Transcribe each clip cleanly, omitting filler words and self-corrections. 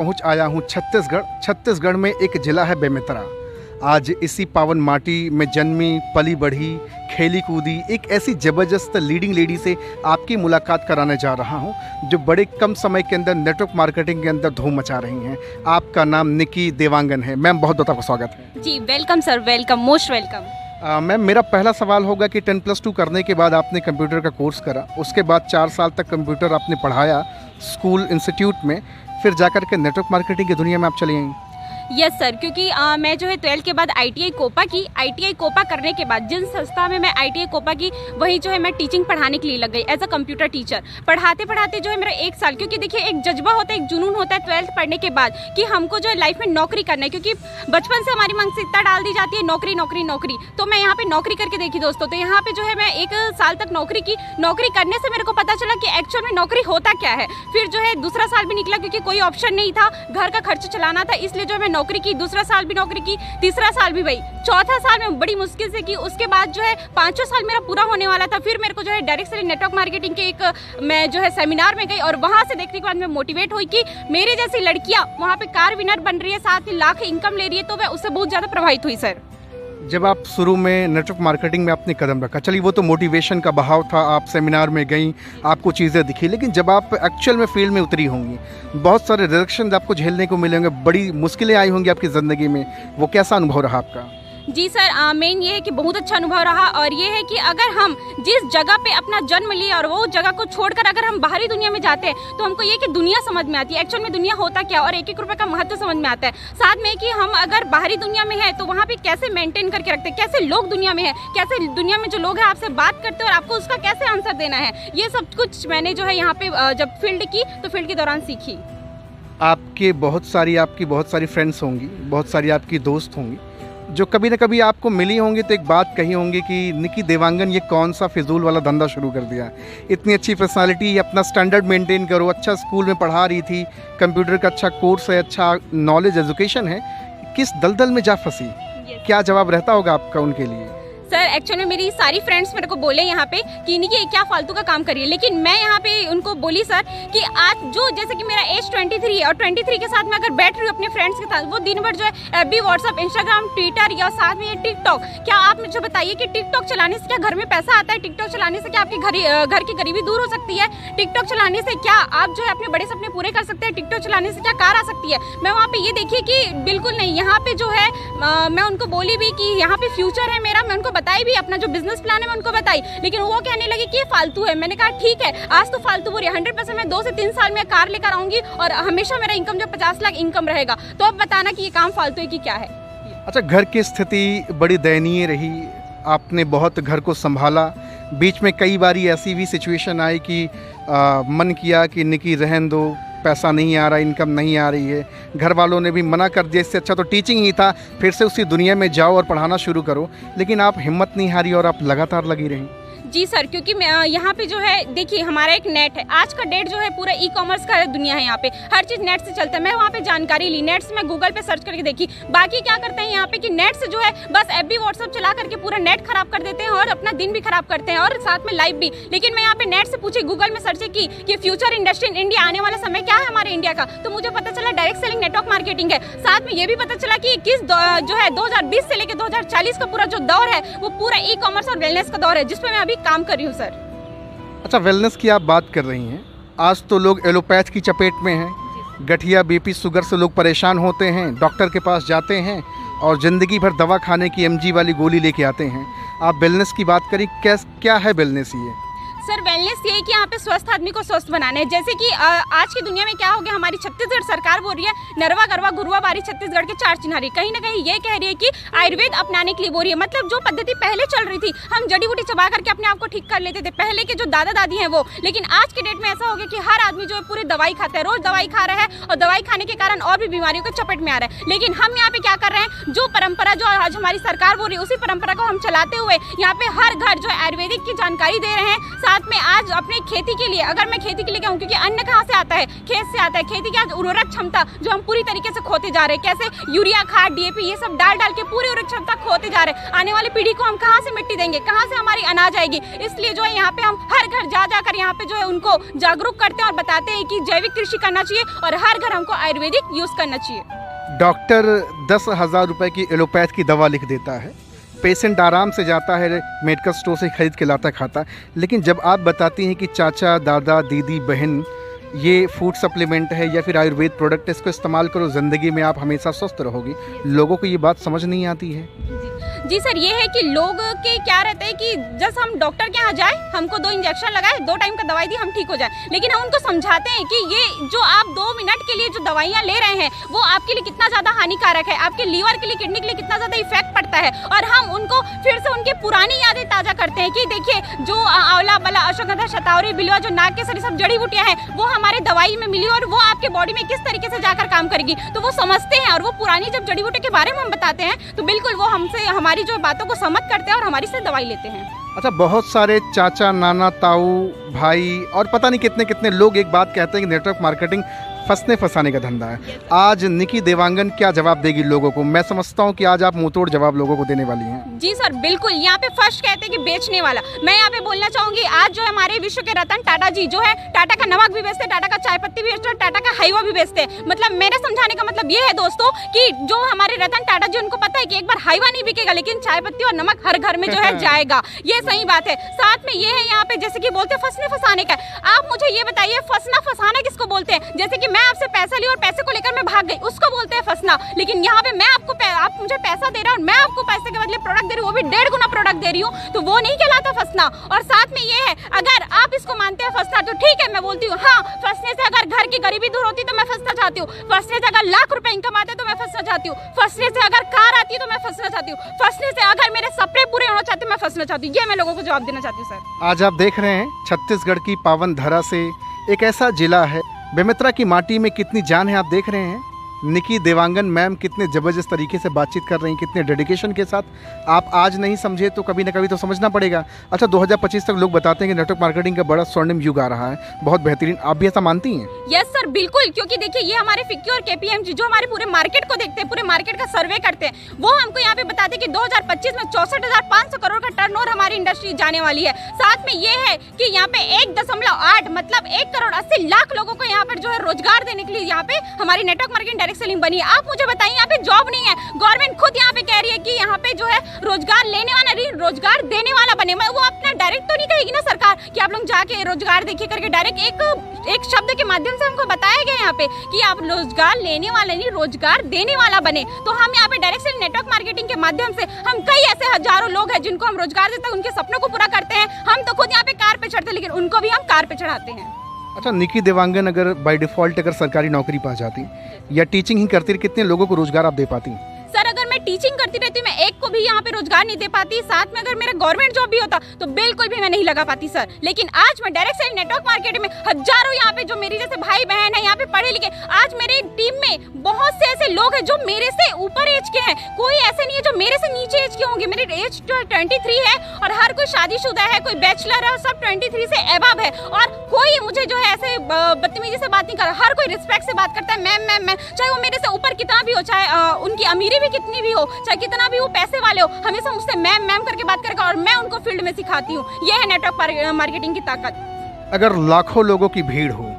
पहुंच आया हूं छत्तीसगढ़। छत्तीसगढ़ में एक ज़िला है बेमेतरा। आज इसी पावन माटी में जन्मी, पली बढ़ी, खेली कूदी एक ऐसी ज़बरदस्त लीडिंग लेडी से आपकी मुलाकात कराने जा रहा हूं, जो बड़े कम समय के अंदर नेटवर्क मार्केटिंग के अंदर धूम मचा रही हैं। आपका नाम निकी देवांगन है। मैम, बहुत बहुत आपका स्वागत है। जी welcome sir, welcome, most welcome. Ma'am, मेरा पहला सवाल होगा कि 10+2 करने के बाद आपने कंप्यूटर का कोर्स करा, उसके बाद 4 साल तक कंप्यूटर आपने पढ़ाया स्कूल इंस्टीट्यूट में, फिर जाकर के नेटवर्क मार्केटिंग की दुनिया में आप चली आई। यस सर, क्योंकि मैं जो है 12th के बाद ITI कोपा की। ITI कोपा करने के बाद जिन संस्था में मैं ITI कोपा की, वहीं जो है मैं टीचिंग पढ़ाने के लिए लग गई एज अ कंप्यूटर टीचर। पढ़ाते पढ़ाते जो है मेरा 1 साल, क्योंकि देखिए एक जज्बा होता है, एक जुनून होता है 12th पढ़ने के बाद कि हमको जो है लाइफ में नौकरी करना है, क्योंकि बचपन से हमारी मानसिकता डाल दी जाती है नौकरी नौकरी नौकरी। तो मैं यहाँ पे नौकरी करके देखी दोस्तों, तो यहाँ पे जो है मैं 1 साल तक नौकरी की। नौकरी करने से मेरे को पता चला कि एक्चुअल में नौकरी होता क्या है। फिर जो है दूसरा साल भी निकला, क्योंकि कोई ऑप्शन नहीं था, घर का खर्च चलाना था, इसलिए जो है मैं नौकरी की। दूसरा साल भी नौकरी की, तीसरा साल भी वही, चौथा साल में बड़ी मुश्किल से की। उसके बाद जो है 5वां साल मेरा पूरा होने वाला था। फिर मेरे को जो है डायरेक्ट से नेटवर्क मार्केटिंग के एक मैं जो है सेमिनार में गई, और वहाँ से देखने के बाद मैं मोटिवेट हुई कि मेरे जैसी लड़कियाँ वहाँ पे कार विनर बन रही है, साथ में लाख इनकम ले रही है, तो मैं उससे बहुत ज़्यादा प्रभावित हुई सर। जब आप शुरू में नेटवर्क मार्केटिंग में आपने कदम रखा, चलिए वो तो मोटिवेशन का बहाव था, आप सेमिनार में गई, आपको चीज़ें दिखी, लेकिन जब आप एक्चुअल में फील्ड में उतरी होंगी, बहुत सारे रिजेक्शन आपको झेलने को मिले होंगे, बड़ी मुश्किलें आई होंगी आपकी ज़िंदगी में, वो कैसा अनुभव रहा आपका? जी सर, मेन ये है कि बहुत अच्छा अनुभव रहा, और ये है कि अगर हम जिस जगह पे अपना जन्म लिए और वो जगह को छोड़कर अगर हम बाहरी दुनिया में जाते हैं, तो हमको ये कि दुनिया समझ में आती है, एक्चुअल में दुनिया होता क्या, और 1-1 रुपये का महत्व समझ में आता है। साथ में कि हम अगर बाहरी दुनिया में है तो वहाँ पे कैसे मेंटेन करके रखते हैं, कैसे लोग दुनिया में है, कैसे दुनिया में जो लोग हैं आपसे बात करते हैं और आपको उसका कैसे आंसर देना है, ये सब कुछ मैंने जो है यहाँ पे जब फील्ड की तो फील्ड के दौरान सीखी। आपकी बहुत सारी फ्रेंड्स होंगी, बहुत सारी आपकी दोस्त होंगी, जो कभी ना कभी आपको मिली होंगी तो एक बात कही होंगी कि निकी देवांगन ये कौन सा फिजूल वाला धंधा शुरू कर दिया, इतनी अच्छी पर्सनालिटी, अपना स्टैंडर्ड मेंटेन करो, अच्छा स्कूल में पढ़ा रही थी, कंप्यूटर का अच्छा कोर्स है, अच्छा नॉलेज एजुकेशन है, किस दलदल में जा फंसी? क्या जवाब रहता होगा आपका उनके लिए? सर एक्चुअली मेरी सारी फ्रेंड्स मेरे को बोले यहाँ पे कि निकी क्या फालतू का काम करिए, लेकिन मैं यहाँ पे उनको बोली सर कि आज जो जैसे कि मेरा एज 23 है, और 23 के साथ मैं अगर बैठ रही हूँ अपने फ्रेंड्स के साथ, वो दिन भर जो है FB, व्हाट्सअप, इंस्टाग्राम, ट्विटर या साथ में ये टिकटॉक, क्या आप मुझे बताइए कि टिकटॉक चलाने से क्या घर में पैसा आता है? टिकटॉक चलाने से क्या आपकी घर की गरीबी दूर हो सकती है? टिकटॉक चलाने से क्या आप जो है अपने बड़े सपने पूरे कर सकते हैं? टिकटॉक चलाने से क्या कार आ सकती है? मैं वहाँ पे ये देखिए कि बिल्कुल नहीं, यहाँ पे जो है मैं उनको बोली भी कि यहाँ पे फ्यूचर है मेरा, मैं उनको बताई भी, अपना जो बिजनेस प्लान है मैं उनको बताई, लेकिन वो कहने लगी कि ये फालतू है। मैंने कहा ठीक है, आज तो फालतू बोल रही है, 100% मैं 2 से 3 साल में कार लेकर आऊंगी और हमेशा मेरा इनकम जो 50 लाख इनकम रहेगा। तो अब बताना कि ये काम फालतू है कि क्या है। अच्छा, घर की स्थिति बड़ी दयनीय रही, आपने बहुत घर को संभाला, बीच में कई बारी ऐसी भी सिचुएशन आई कि मन किया कि निकी रहन दो, पैसा नहीं आ रहा, इनकम नहीं आ रही है, घर वालों ने भी मना कर दिया, इससे अच्छा तो टीचिंग ही था, फिर से उसी दुनिया में जाओ और पढ़ाना शुरू करो, लेकिन आप हिम्मत नहीं हारी और आप लगातार लगी रही। जी सर, क्योंकि यहाँ पे जो है देखिए हमारा एक नेट है, आज का डेट जो है पूरा ई-कॉमर्स का दुनिया है, यहाँ पे हर चीज़ नेट से चलता है। मैं वहाँ पे जानकारी ली, नेट से मैं गूगल पे सर्च करके देखी। बाकी क्या करते हैं यहाँ पे कि नेट से जो है बस FB, व्हाट्सअप चला करके पूरा नेट खराब कर देते हैं और अपना दिन भी खराब करते हैं, और साथ में लाइव भी। लेकिन मैं यहाँ पे नेट से पूछी, गूगल में सर्च की कि फ्यूचर इंडस्ट्री इन इंडिया, आने वाला समय क्या है हमारे इंडिया का, तो मुझे पता चला डायरेक्ट सेलिंग नेटवर्क मार्केटिंग है। साथ में ये भी पता चला कि किस जो है 2020 से लेकर 2040 का पूरा जो दौर है वो पूरा ई-कॉमर्स और वेलनेस का दौर है, जिसपे मैं अभी काम कर रही हूँ सर। अच्छा, वेलनेस की आप बात कर रही हैं, आज तो लोग एलोपैथ की चपेट में हैं, गठिया, BP, शुगर से लोग परेशान होते हैं, डॉक्टर के पास जाते हैं और ज़िंदगी भर दवा खाने की MG वाली गोली लेके आते हैं। आप वेलनेस की बात करें, क्या है वेलनेस ये? सर वेलनेस ये है कि यहाँ पे स्वस्थ आदमी को स्वस्थ बनाना है। जैसे कि आज की दुनिया में क्या हो गया, हमारी छत्तीसगढ़ सरकार बोल रही है नरवा गरवा गुरुआ बारी छत्तीसगढ़ के 4 चिन्हारी, कहीं ना कहीं ये कह रही है कि आयुर्वेद अपनाने के लिए बोल रही है। मतलब जो पद्धति पहले चल रही थी, हम जड़ी बूटी चबा करके अपने आप को ठीक कर लेते थे, पहले के जो दादा दादी हैं वो, लेकिन आज के डेट में ऐसा हो गया कि हर आदमी जो है पूरी दवाई खाता है, रोज दवाई खा रहा है, और दवाई खाने के कारण और भी बीमारियों के चपेट में आ रहा है। लेकिन हम यहाँ पे क्या कर रहे हैं, जो परंपरा जो आज हमारी सरकार बोल रही है, उसी परंपरा को हम चलाते हुए यहाँ पे हर घर जो है आयुर्वेदिक की जानकारी दे रहे हैं। साथ में आज आज अपने खेती के लिए, अगर मैं खेती के लिए कहूँ, क्योंकि अन्न कहाँ से आता है, खेत से आता है। खेती की आज उर्वरक क्षमता जो हम पूरी तरीके से खोते जा रहे हैं, कैसे यूरिया खाद डीएपी ये सब डाल के पूरी उर्वरक क्षमता खोते जा रहे हैं। आने वाली पीढ़ी को हम कहाँ से मिट्टी देंगे, कहाँ से हमारी अनाज आएगी। इसलिए जो है यहाँ पे हम हर घर जा जाकर यहाँ पे जो है उनको जागरूक करते हैं और बताते हैं कि जैविक कृषि करना चाहिए और हर घर हमको आयुर्वेदिक यूज करना चाहिए। डॉक्टर 10,000 रुपए की एलोपैथ की दवा लिख देता है, पेशेंट आराम से जाता है मेडिकल स्टोर से खरीद के लाता खाता, लेकिन जब आप बताती हैं कि चाचा दादा दीदी बहन ये फूड सप्लीमेंट है या फिर आयुर्वेद प्रोडक्ट है, इसको इस्तेमाल करो, ज़िंदगी में आप हमेशा स्वस्थ रहोगी, लोगों को ये बात समझ नहीं आती है। जी सर, ये है कि लोग के क्या रहते हैं कि जैसे हम डॉक्टर के यहाँ जाए, हमको 2 इंजेक्शन लगाए, 2 टाइम का दवाई दी, हम ठीक हो जाए, लेकिन हम उनको समझाते हैं कि ये जो आप 2 मिनट के लिए जो दवाइयाँ ले रहे हैं वो आपके लिए कितना ज़्यादा हानिकारक है, आपके लीवर के लिए, किडनी के लिए कितना ज़्यादा इफेक्ट पड़ता है। और हम उनको फिर से उनकी पुरानी यादें ताज़ा करते हैं कि देखिए जो आंवला बला अश्वगंधा शतावरी बिलवा जो नाग के सरी सब जड़ी बूटियाँ हैं वो हमारे दवाई में मिली और वो आपके बॉडी में किस तरीके से जाकर काम करेगी। तो वो समझते हैं और वो पुरानी जब जड़ी बूटी के बारे में हम बताते हैं तो बिल्कुल वो हमसे हमारी जो बातों को समझ करते हैं और हमारी से दवाई लेते हैं। अच्छा, बहुत सारे चाचा नाना ताऊ भाई और पता नहीं कितने कितने लोग एक बात कहते हैं कि नेटवर्क मार्केटिंग फंसने फंसाने का धंधा है। आज निकी देवांगन क्या जवाब देगी लोगों को? मैं समझता हूँ कि आज आप मुंहतोड़ जवाब लोगों को देने वाली हैं। जी सर, बिल्कुल। यहाँ पे फर्स्ट कहते हैं कि बेचने वाला, मैं यहाँ पे बोलना चाहूंगी, आज जो है हमारे विश्व के रतन टाटा जी जो है टाटा का नमक भी बेचते हैं, टाटा का चाय पत्ती भी बेचते हैं, टाटा का हलवा भी बेचते हैं। मतलब मेरे समझाने का मतलब ये है दोस्तों कि जो हमारे रतन टाटा जी उनको पता है कि एक बार हलवा नहीं बिकेगा लेकिन चाय पत्ती और नमक हर घर में जो है जाएगा। ये सही बात है। साथ में ये है यहाँ पे जैसे कि बोलते हैं फंसने फंसाने का। आप मुझे ये बताइए फंसना फंसाना किसको बोलते हैं? जैसे कि मैं आपसे पैसा ली और पैसे को लेकर मैं भाग गई, उसको बोलते हैं फंसना। लेकिन यहाँ पे मैं आप मुझे पैसा दे रहे हो और मैं आपको पैसे के बदले प्रोडक्ट दे रही हूँ, वो भी 1.5 गुना प्रोडक्ट दे रही हूँ, तो वो नहीं कहलाता फंसना। और साथ में ये है अगर आप इसको मानते हैं फंसना तो ठीक है, मैं बोलती हूँ हाँ, फंसने से अगर घर की गरीबी दूर होती तो मैं फंसना चाहती हूँ, फंसने से अगर लाख रुपए इनकम आते तो मैं फंसना चाहती हूँ, फंसने से अगर कार आती है तो मैं फंसना चाहती हूँ, फंसने से अगर मेरे सपने पूरे होना चाहते मैं फंसना चाहती हूँ। ये मैं लोगों को जवाब देना चाहती हूँ सर। आज आप देख रहे हैं छत्तीसगढ़ की पावन धरा से एक ऐसा जिला है, बेमेतरा की माटी में कितनी जान है। आप देख रहे हैं निकी देवांगन मैम कितने ज़बरदस्त तरीके से बातचीत कर रही हैं, कितने डेडिकेशन के साथ। आप आज नहीं समझे तो कभी ना कभी तो समझना पड़ेगा। अच्छा, 2025 तक लोग बताते हैं कि नेटवर्क मार्केटिंग का बड़ा स्वर्णिम युग आ रहा है, बहुत बेहतरीन। आप भी ऐसा मानती हैं? यस सर, बिल्कुल। क्योंकि देखिए ये हमारे फिक्की और केपीएमजी जो हमारे पूरे मार्केट को देखते हैं, पूरे मार्केट का सर्वे करते हैं, वो हमको यहाँ पे बताते हैं कि 2025 में 64,500 करोड़ का टर्नओवर हमारी इंडस्ट्री जाने वाली है। साथ में ये है कि यहाँ पे 1.8 मतलब 1 करोड़ 80 लाख लोगों को यहाँ पर जो है रोजगार देने के लिए यहाँ पे हमारी नेटवर्क मार्केटिंग डायरेक्ट सेलिंग बनी है। आप मुझे बताइए यहाँ पे जॉब नहीं है, गवर्नमेंट खुद यहाँ पे कह रही है कि यहाँ पे जो है रोजगार लेने वाला नहीं रोजगार देने वाला बने। वो अपना डायरेक्ट तो नहीं कहेगी ना सरकार कि आप लोग जाके रोजगार देखिए करके, डायरेक्ट एक शब्द के माध्यम से हमको बताया गया यहाँ पे कि आप रोजगार लेने वाला नहीं रोजगार देने वाला बने। तो हम यहाँ पे डायरेक्ट सेलिंग नेटवर्क मार्केटिंग के माध्यम से हम कई ऐसे हजारों लोग हैं जिनको हम रोजगार देते हैं, उनके सपनों को पूरा करते हैं। हम तो खुद यहाँ पे कार पे चढ़ते हैं लेकिन उनको भी हम कार पे चढ़ाते हैं। अच्छा, निकी देवांगन अगर बाय डिफॉल्ट अगर सरकारी नौकरी पा जाती या टीचिंग ही करती, कितने लोगों को रोजगार आप दे पाती? सर अगर मैं टीचिंग करती रहती मैं एक को भी यहाँ पे रोजगार नहीं दे पाती। साथ में अगर मेरा गवर्नमेंट जॉब भी होता तो बिल्कुल भी मैं नहीं लगा पाती सर। लेकिन आज मैं डायरेक्ट सेलिंग नेटवर्क मार्केट में हजारों यहाँ पे जो मेरी जैसे भाई बहन है यहाँ पे पढ़े लिखे, आज मेरी टीम में बहुत से ऐसे लोग हैं जो मेरे से ऊपर एज के हैं, कोई ऐसे नहीं है जो मेरे से नीचे एज के होंगे। मेरी एज 23 है और हर कोई शादीशुदा है, कोई बैचलर है और सब 23 से एबव है। और कोई मुझे जो है ऐसे बदतमीजी से बात नहीं कर रहा, हर कोई रिस्पेक्ट से बात करता है मैम, चाहे वो मेरे से ऊपर कितना भी हो, चाहे उनकी अमीरी भी कितनी भी हो, चाहे कितना भी वो पैसे वाले हो, हमेशा मुझसे मैम करके बात करेगा और मैं उनको फील्ड में सिखाती हूँ। ये है नेटवर्क मार्केटिंग की ताकत। अगर लाखों लोगों की भीड़ हो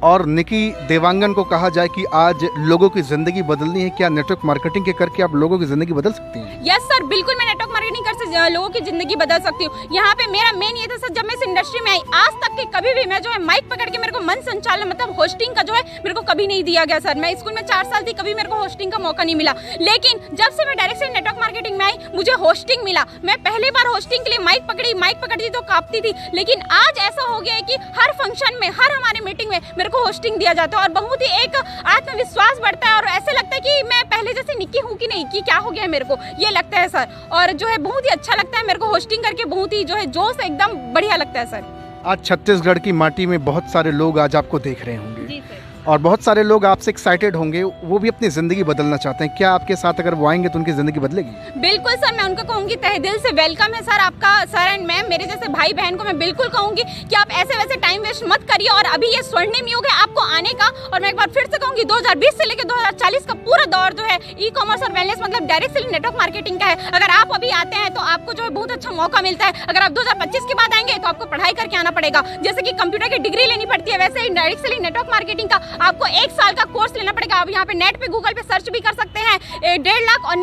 और निकी देवांगन को कहा जाए कि आज लोगों की जिंदगी बदलनी है, क्या नेटवर्क मार्केटिंग के करके आप लोगों की जिंदगी बदल सकती हैं? यस सर, बिल्कुल मैं नेटवर्क मार्केटिंग कर से लोगों की जिंदगी बदल सकती हूँ। यहाँ पे मेरा मेन ये था सर, जब मैं इस इंडस्ट्री में आई आज तक के कभी भी मैं जो है माइक पकड़ के मेरे को मन संचालन मतलब होस्टिंग का जो है मेरे को कभी नहीं दिया गया सर। मैं स्कूल में 4 साल थी, कभी मेरे को होस्टिंग का मौका नहीं मिला। लेकिन जब से मैं डायरेक्ट से नेटवर्क मार्केटिंग में आई मुझे होस्टिंग मिला। मैं पहली बार होस्टिंग के लिए माइक पकड़ी तो कांपती थी, लेकिन आज ऐसा हो गया है कि हर फंक्शन में हर हमारे मीटिंग में मेरे को होस्टिंग दिया जाता है और बहुत ही एक आत्मविश्वास बढ़ता है और ऐसे लगता है कि मैं पहले जैसे निकी हूँ कि नहीं, कि क्या हो गया है मेरे को, ये लगता है सर। और जो है बहुत ही अच्छा लगता है मेरे को होस्टिंग करके, बहुत ही जो है जोश एकदम बढ़िया लगता है सर। आज छत्तीसगढ़ की माटी में बहुत सारे लोग आज आपको देख रहे होंगे जी सर। और बहुत सारे लोग आपसे एक्साइटेड होंगे, वो भी अपनी ज़िंदगी बदलना चाहते हैं। क्या आपके साथ अगर वो आएंगे तो उनकी ज़िंदगी बदलेगी? बिल्कुल सर, मैं उनको कहूँगी तहे दिल से वेलकम है सर आपका, सर एंड मैम। मेरे जैसे भाई बहन को मैं बिल्कुल कहूँगी कि आप ऐसे वैसे टाइम वेस्ट मत करिए, और अभी ये स्वर्णिम युग है आपको आने का। और मैं एक बार फिर से कहूँगी 2020 से लेकर 2040 का पूरा दौर जो है ई कॉमर्स और वेलनेस मतलब डायरेक्ट सेलिंग नेटवर्क मार्केटिंग का है। अगर आप अभी आते हैं तो आपको जो है बहुत अच्छा मौका मिलता है। अगर आप 2025 के बाद आएंगे तो आपको पढ़ाई करके आना पड़ेगा, जैसे कि कंप्यूटर की डिग्री लेनी पड़ती है, वैसे ही डायरेक्ट सेलिंग नेटवर्क मार्केटिंग का आपको 1 साल का कोर्स लेना पड़ेगा। आप यहाँ पे नेट पे गूगल पे सर्च भी कर सकते हैं। 1.5 लाख और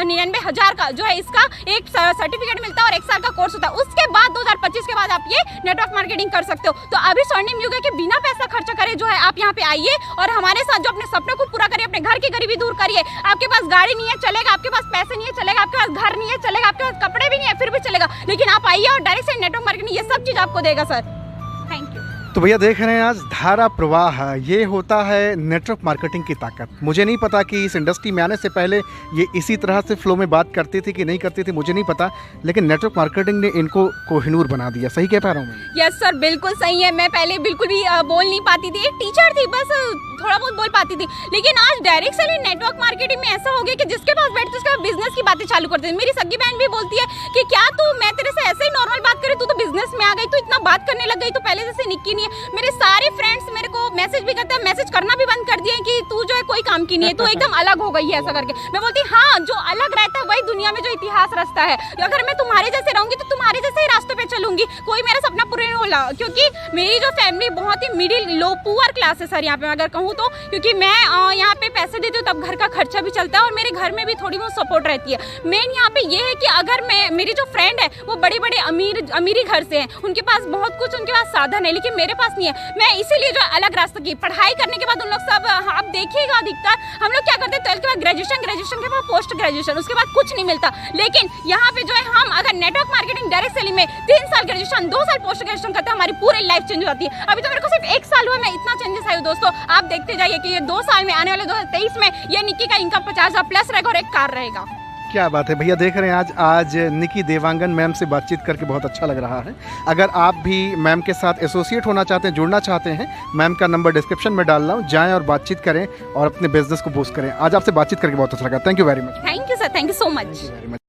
99,000 का जो है इसका एक सर्टिफिकेट मिलता है और 1 साल का कोर्स होता है। उसके बाद 2025 के बाद आप ये नेटवर्क मार्केटिंग कर सकते हो। तो अभी स्वर्णिम युग है कि बिना पैसा खर्चा करे जो है आप यहाँ पे आइए और हमारे साथ जो अपने सपनों को पूरा करिए, अपने घर की गरीबी दूर करिए। आपके पास गाड़ी नहीं है चलेगा, आपके पास पैसे नहीं है चलेगा, आपके पास घर नहीं है चलेगा, आपके पास कपड़े भी नहीं है फिर भी चलेगा, लेकिन आप आइए और डायरेक्ट से नेटवर्क मार्केटिंग ये सब चीज़ आपको देगा सर। Thank you. तो भैया देख रहे हैं आज धारा प्रवाह, ये होता है नेटवर्क मार्केटिंग की ताकत। मुझे नहीं पता कि इस इंडस्ट्री में आने से पहले ये इसी तरह से फ्लो में बात करती थी कि नहीं करती थी, मुझे नहीं पता, लेकिन नेटवर्क मार्केटिंग ने इनको कोहिनूर बना दिया। सही कह पा रहा हूँ मैं? यस सर, बिल्कुल सही है। मैं पहले बिल्कुल भी बोल नहीं पाती थी, एक टीचर थी, बस थोड़ा बहुत बोल पाती थी, लेकिन आज डायरेक्ट सेलिंग नेटवर्क मार्केटिंग में ऐसा हो गया कि जिसके पास बैठते उसके बिजनेस की बातें चालू करते हैं। मेरी सगी बहन भी बोलती है कि क्या तू, मैं तेरे से ऐसे ही नॉर्मल बात करी, तू तो बिजनेस में आ गई, तू इतना बात करने लग गई, तो पहले जैसे निक्की नहीं है। मेरे सारे फ्रेंड्स मेरे को मैसेज भी करते हैं, मैसेज करना भी बंद कर दिए कि तू जो है कोई काम की नहीं है, तू एकदम अलग हो गई है ऐसा करके। मैं बोलती हाँ, जो अलग रहता है वही दुनिया में जो इतिहास रचता है। अगर मैं तुम्हारे जैसे रहूंगी तो तुम्हारे जैसे ही रास्तों पे चलूंगी, कोई मेरा सपना पूरा नहीं होला, क्योंकि मेरी जो फैमिली बहुत ही मिडिल लो पुअर क्लास है सर यहाँ पे अगर कहूँ तो, क्योंकि मैं यहाँ पे पैसे देती हूँ तब घर का खर्चा भी चलता है और मेरे घर में भी थोड़ी बहुत सपोर्ट रहती है। मेन यहाँ पे ये है कि अगर मैं, मेरी जो फ्रेंड है वो बड़े बड़े अमीरी घर से हैं, उनके पास बहुत कुछ, उनके पास साधन है, लेकिन मेरे पास नहीं है। मैं इसीलिए जो अलग रास्ता की पढ़ाई करने के बाद उन लोग सब, आप देखिएगा अधिकतर हम लोग क्या करते हैं 12th के बाद ग्रेजुएशन के बाद पोस्ट ग्रेजुएशन, उसके बाद कुछ नहीं मिलता। लेकिन यहाँ पे जो है हम अगर नेटवर्क मार्केटिंग डायरेक्ट सेलिंग में 3 साल ग्रेजुएशन 2 साल पोस्ट ग्रेजुएशन करते हैं, हमारी पूरी लाइफ चेंज हो जाती है। अभी तो मेरे को सिर्फ 1 साल हुआ, मैं इतना चेंजेस आई हूँ दोस्तों। आप देखते जाइए कि ये 2 साल में आने वाले 2023 में ये निक्की का इनकम 50,000 प्लस रहेगा और एक कार रहेगा। क्या बात है भैया, देख रहे हैं आज निकी देवांगन मैम से बातचीत करके बहुत अच्छा लग रहा है। अगर आप भी मैम के साथ एसोसिएट होना चाहते हैं, जुड़ना चाहते हैं, मैम का नंबर डिस्क्रिप्शन में डाल रहा हूँ, जाएं और बातचीत करें और अपने बिजनेस को बूस्ट करें। आज आपसे बातचीत करके बहुत अच्छा लगा। Thank you very much. Thank you sir, thank you so much.